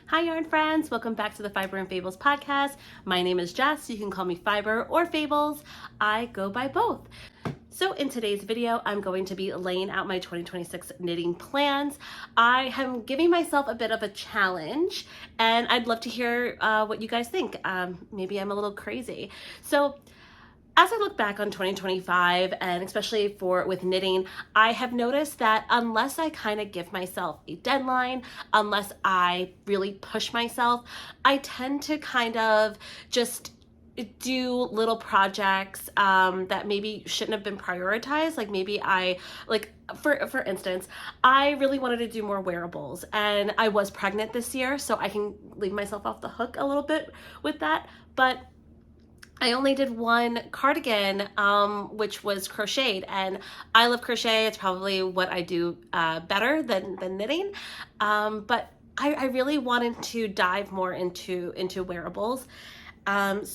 Hi yarn friends, welcome back to the Fiber and Fables podcast. My name is Jess, you can call me Fiber or Fables. I go by both. So in today's video, I'm going to be laying out my 2026 knitting plans. I am giving myself a bit of a challenge and I'd love to hear what you guys think. Maybe I'm a little crazy. So as I look back on 2025 and especially with knitting, I have noticed that unless I kind of give myself a deadline, unless I really push myself, I tend to kind of just do little projects that maybe shouldn't have been prioritized. Like maybe for instance, I really wanted to do more wearables and I was pregnant this year, so I can leave myself off the hook a little bit with that. But I only did one cardigan, which was crocheted, and I love crochet. It's probably what I do better than knitting, but I really wanted to dive more into wearables. And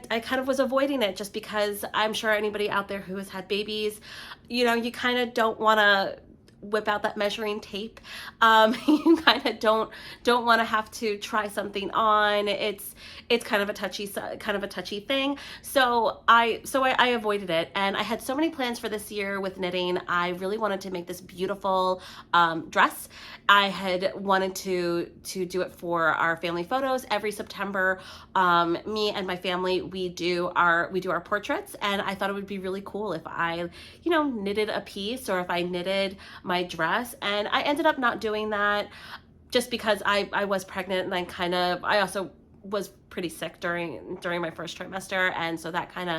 I kind of was avoiding it just because I'm sure anybody out there who has had babies, you kind of don't want to whip out that measuring tape. You kind of don't want to have to try something on. It's kind of a touchy thing. So I avoided it, and I had so many plans for this year with knitting. I really wanted to make this beautiful dress. I had wanted to do it for our family photos every September. Me and my family, we do our portraits, and I thought it would be really cool if I knitted a piece or if I knitted my dress. And I ended up not doing that just because I was pregnant, and I also was pretty sick during my first trimester, and so that kind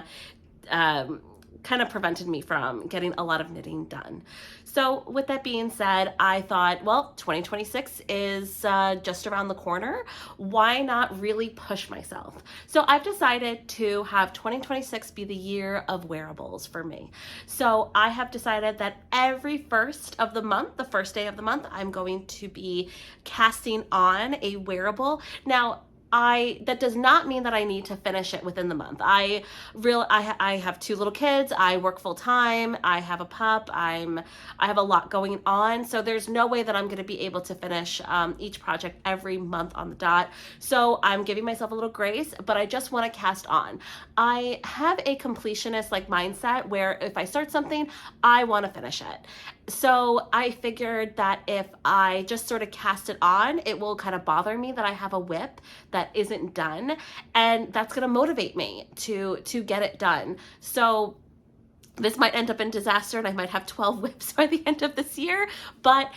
of prevented me from getting a lot of knitting done. So with that being said, I thought, well, 2026 is just around the corner. Why not really push myself? So I've decided to have 2026 be the year of wearables for me. So I have decided that every first of the month, the first day of the month, I'm going to be casting on a wearable. Now, that does not mean that I need to finish it within the month. I have two little kids. I work full time. I have a pup. I have a lot going on. So there's no way that I'm going to be able to finish each project every month on the dot. So I'm giving myself a little grace, but I just want to cast on. I have a completionist mindset where if I start something, I want to finish it. So I figured that if I just sort of cast it on, it will kind of bother me that I have a WIP that isn't done, and that's going to motivate me to get it done. So this might end up in disaster and I might have 12 WIPs by the end of this year, but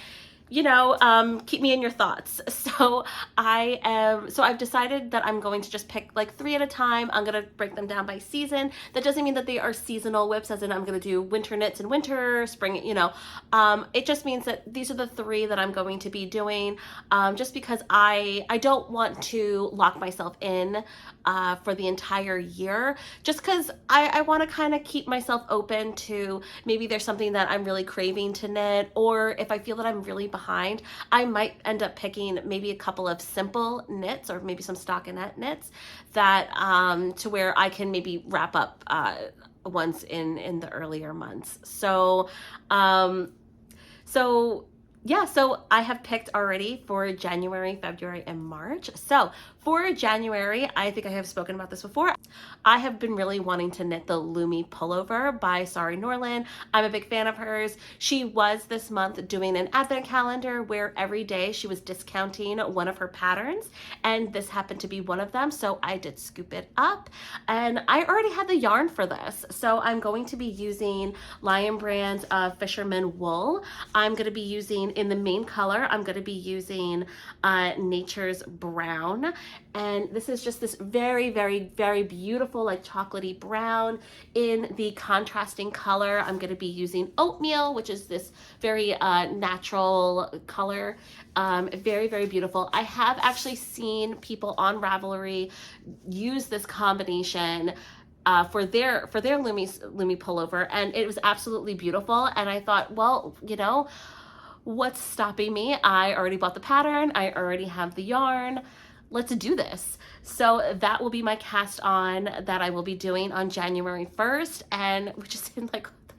keep me in your thoughts. So I've decided that I'm going to just pick 3 at a time. I'm going to break them down by season. That doesn't mean that they are seasonal WIPs, as in I'm going to do winter knits in winter, spring, it just means that these are the 3 that I'm going to be doing, just because I don't want to lock myself in for the entire year, just because I want to kind of keep myself open to maybe there's something that I'm really craving to knit, or if I feel that I'm really behind, I might end up picking maybe a couple of simple knits or maybe some stockinette knits that to where I can maybe wrap up once in the earlier months. So I have picked already for January, February, and March. So for January, I think I have spoken about this before. I have been really wanting to knit the Lumi pullover by Sari Norland. I'm a big fan of hers. She was this month doing an advent calendar where every day she was discounting one of her patterns, and this happened to be one of them. So I did scoop it up, and I already had the yarn for this. So I'm going to be using Lion Brand's Fisherman Wool. I'm going to be using, in the main color, I'm going to be using Nature's Brown. And this is just this very, very, very beautiful, chocolatey brown. In the contrasting color, I'm going to be using Oatmeal, which is this very natural color. Very, very beautiful. I have actually seen people on Ravelry use this combination for their Lumi pullover, and it was absolutely beautiful. And I thought, well, what's stopping me? I already bought the pattern. I already have the yarn. Let's do this. So that will be my cast on that I will be doing on January 1st, and which is in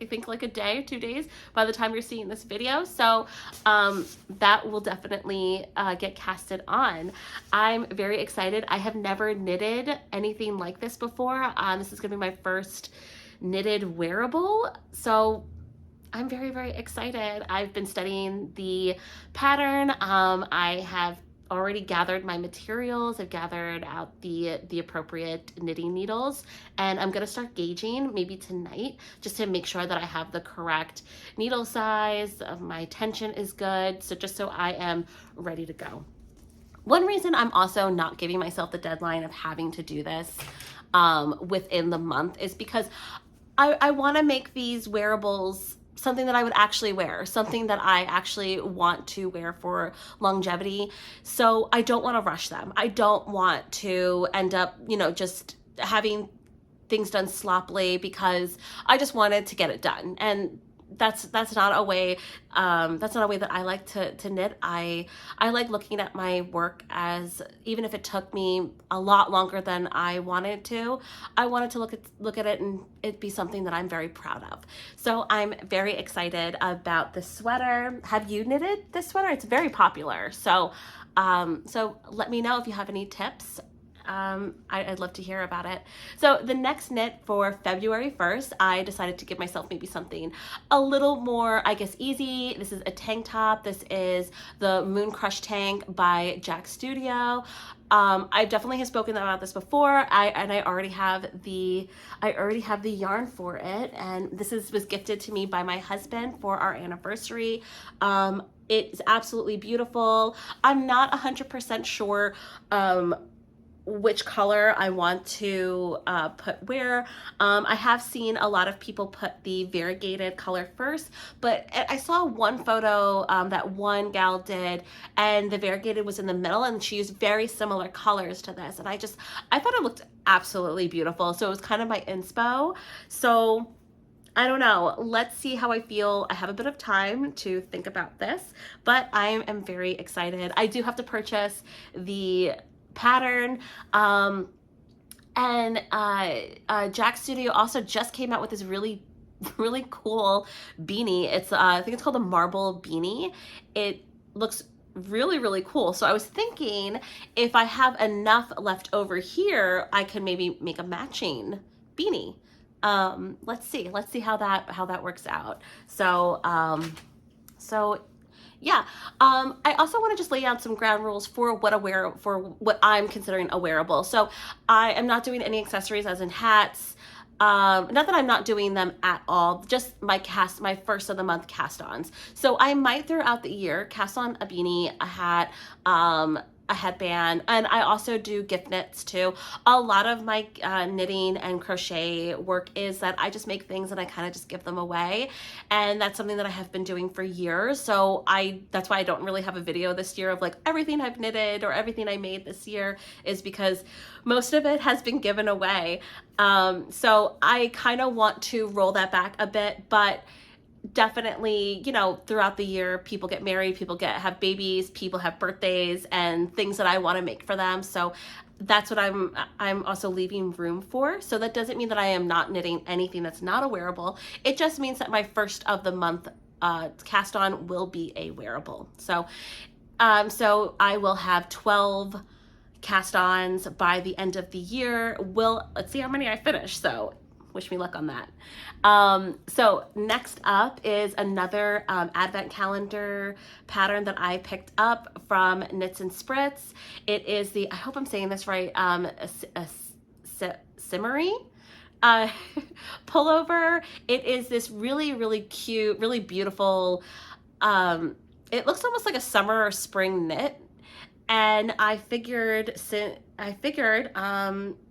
I think like a day, 2 days by the time you're seeing this video. So that will definitely get casted on. I'm very excited. I have never knitted anything like this before. This is gonna be my first knitted wearable. So I'm very, very excited. I've been studying the pattern. I have already gathered my materials. I've gathered out the appropriate knitting needles, and I'm gonna start gauging maybe tonight just to make sure that I have the correct needle size, my tension is good, so just so I am ready to go. One reason I'm also not giving myself the deadline of having to do this within the month is because I want to make these wearables something that I would actually wear, something that I actually want to wear for longevity. So I don't want to rush them. I don't want to end up, you know, just having things done sloppily because I just wanted to get it done. And that's not a way that I like to knit. I like looking at my work as, even if it took me a lot longer than I wanted to, I wanted to look at it and it be something that I'm very proud of. So I'm very excited about this sweater. Have you knitted this sweater? It's very popular. So so let me know if you have any tips. I'd love to hear about it. So the next knit for February 1st, I decided to give myself maybe something a little more, I guess, easy. This is a tank top. This is the Moon Crush tank by Jack Studio. I definitely have spoken about this before. I already have the yarn for it, and this was gifted to me by my husband for our anniversary. It's absolutely beautiful. I'm not 100% sure which color I want to put where. I have seen a lot of people put the variegated color first, but I saw one photo that one gal did, and the variegated was in the middle, and she used very similar colors to this, and I thought it looked absolutely beautiful. So it was kind of my inspo. So I don't know. Let's see how I feel. I have a bit of time to think about this, but I am very excited. I do have to purchase the pattern, and Jack Studio also just came out with this really cool beanie. It's I think it's called a marble beanie. It looks really cool. So I was thinking if I have enough left over here, I can maybe make a matching beanie. Let's see how that works out. So yeah, I also want to just lay down some ground rules for what I'm considering a wearable. So I am not doing any accessories, as in hats. Not that I'm not doing them at all, just my first of the month cast-ons. So I might throughout the year cast on a beanie, a hat, a headband, and I also do gift knits too. A lot of my knitting and crochet work is that I just make things and I kind of just give them away, and that's something that I have been doing for years. So that's why I don't really have a video this year of like everything I've knitted or everything I made this year, is because most of it has been given away. So I kind of want to roll that back a bit, but definitely, you know, throughout the year, people get married, people have babies, people have birthdays and things that I want to make for them. So that's what I'm also leaving room for. So that doesn't mean that I am not knitting anything that's not a wearable. It just means that my first of the month cast on will be a wearable. So so I will have 12 cast-ons by the end of the year. Let's see how many I finish. So wish me luck on that. So next up is another advent calendar pattern that I picked up from Knits and Spritz. It is the, I hope I'm saying this right, Simmery pullover. It is this really cute, really beautiful, it looks almost like a summer or spring knit. And I figured, you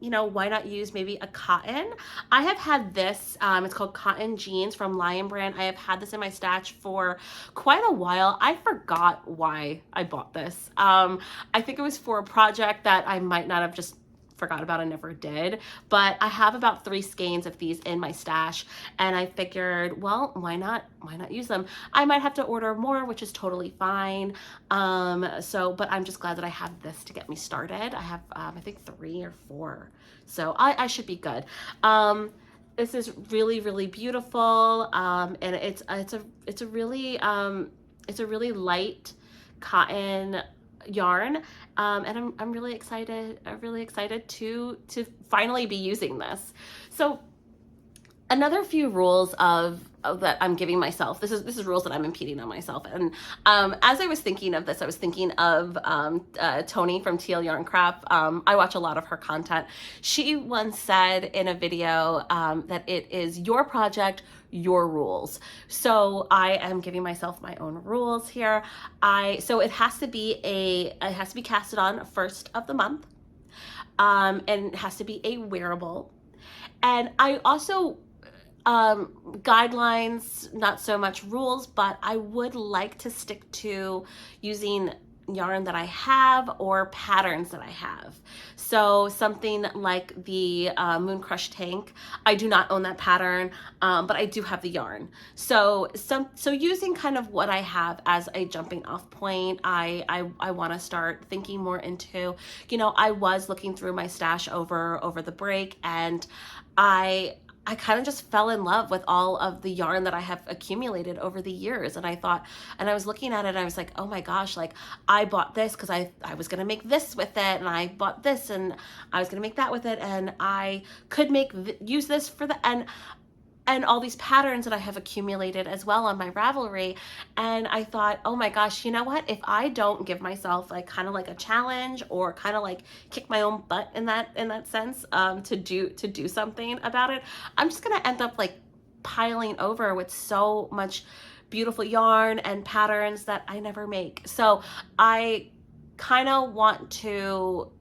know, why not use maybe a cotton? I have had this, it's called Cotton Jeans from Lion Brand. I have had this in my stash for quite a while. I forgot why I bought this. I think it was for a project that I might not have just forgot about and never did, but I have about 3 skeins of these in my stash, and I figured, well, why not use them? I might have to order more, which is totally fine. But I'm just glad that I have this to get me started. I have I think 3 or 4, so I should be good. this is really, really beautiful. And it's a really light cotton yarn. And I'm really excited. I'm really excited to finally be using this. So another few rules of that I'm giving myself. This is rules that I'm impeding on myself. And as I was thinking of this, I was thinking of Tony from Teal Yarn Craft. I watch a lot of her content. She once said in a video that it is your project, your rules. So I am giving myself my own rules here. So it has to be casted on first of the month, and it has to be a wearable. And I also guidelines, not so much rules, but I would like to stick to using yarn that I have or patterns that I have. So something like the Moon Crush Tank, I do not own that pattern, but I do have the yarn. So using kind of what I have as a jumping off point, I want to start thinking more into, I was looking through my stash over the break, and I kind of just fell in love with all of the yarn that I have accumulated over the years. And I was looking at it and I was like, oh my gosh, like I bought this because I was going to make this with it. And I bought this and I was going to make that with it. And I could use this for and all these patterns that I have accumulated as well on my Ravelry. And I thought, oh my gosh, you know what? If I don't give myself like kind of like a challenge or kind of like kick my own butt in that sense, to do something about it, I'm just gonna end up like piling over with so much beautiful yarn and patterns that I never make. So I kind of want to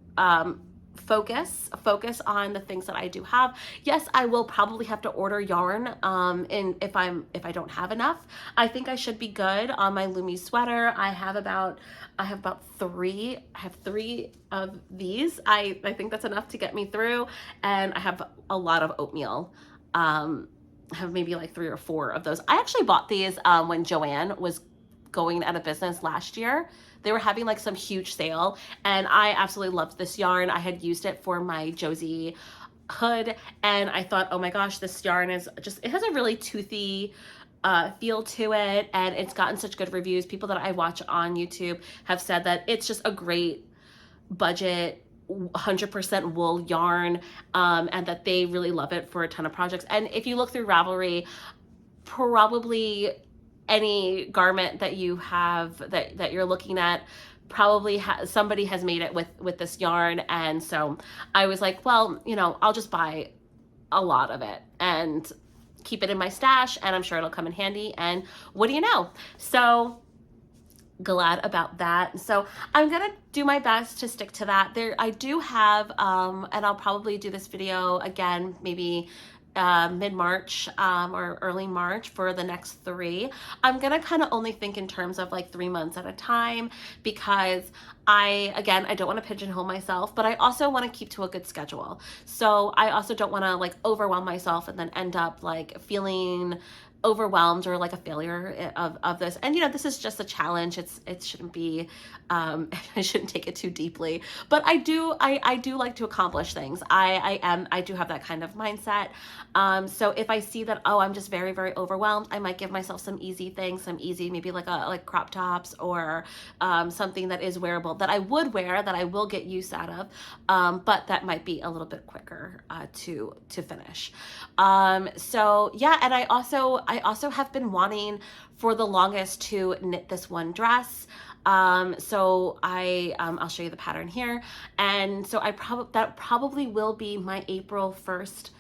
focus on the things that I do have. Yes, I will probably have to order yarn if I don't have enough. I think I should be good on my Lumi sweater. I have about three of these. I think that's enough to get me through, and I have a lot of oatmeal. I have maybe like 3 or 4 of those. I actually bought these when Joann was going out of business last year. They were having like some huge sale, and I absolutely loved this yarn. I had used it for my Josie hood, and I thought, oh my gosh, this yarn it has a really toothy feel to it, and it's gotten such good reviews. People that I watch on YouTube have said that it's just a great budget 100% wool yarn, and that they really love it for a ton of projects. And if you look through Ravelry, probably any garment that you have that you're looking at, probably somebody has made it with this yarn. And so I was like, well, I'll just buy a lot of it and keep it in my stash, and I'm sure it'll come in handy. And what do you know? So glad about that. So I'm gonna do my best to stick to that. I do have and I'll probably do this video again maybe mid-March or early March for the next 3. I'm gonna kind of only think in terms of like 3 months at a time, because I don't want to pigeonhole myself, but I also want to keep to a good schedule. So I also don't want to like overwhelm myself and then end up like feeling overwhelmed or like a failure of this. And this is just a challenge. It shouldn't be I shouldn't take it too deeply, but I do like to accomplish things. I do have that kind of mindset. So if I see that, I'm just very, very overwhelmed, I might give myself some easy things, maybe like crop tops or something that is wearable, that I would wear, that I will get use out of, but that might be a little bit quicker to finish. So yeah, and I also have been wanting for the longest to knit this one dress. So I'll show you the pattern here. And so that probably will be my April 1st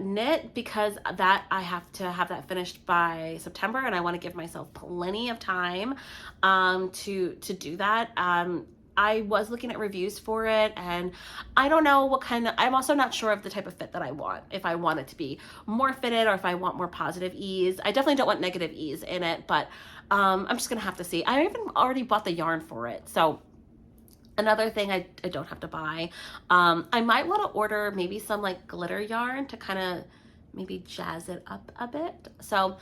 knit, because that I have to have that finished by September, and I want to give myself plenty of time to do that. I was looking at reviews for it, and I don't know I'm also not sure of the type of fit that I want. If I want it to be more fitted, or if I want more positive ease. I definitely don't want negative ease in it, but I'm just gonna have to see. I even already bought the yarn for it. So another thing I don't have to buy. I might want to order maybe some like glitter yarn to kind of maybe jazz it up a bit. So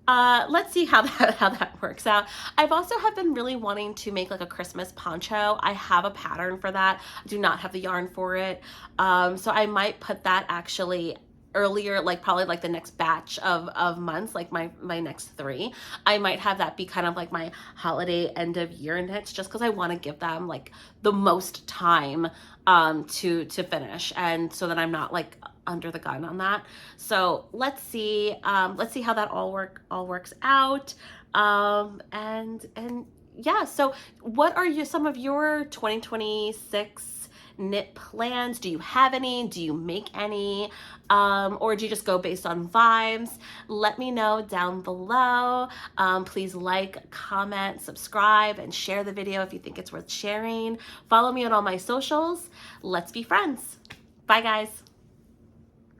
let's see how that works out. I've also have been really wanting to make like a Christmas poncho. I have a pattern for that. I do not have the yarn for it. So I might put that actually earlier, like probably like the next batch of months, like my next 3, I might have that be kind of like my holiday end of year knits, just because I want to give them like the most time to finish, and so that I'm not like under the gun on that. So let's see how that all works out. And yeah, so what are some of your 2026 knit plans? Do you have any? Do you make any? Or do you just go based on vibes? Let me know down below. Please like, comment, subscribe, and share the video if you think it's worth sharing. Follow me on all my socials. Let's be friends. Bye, guys.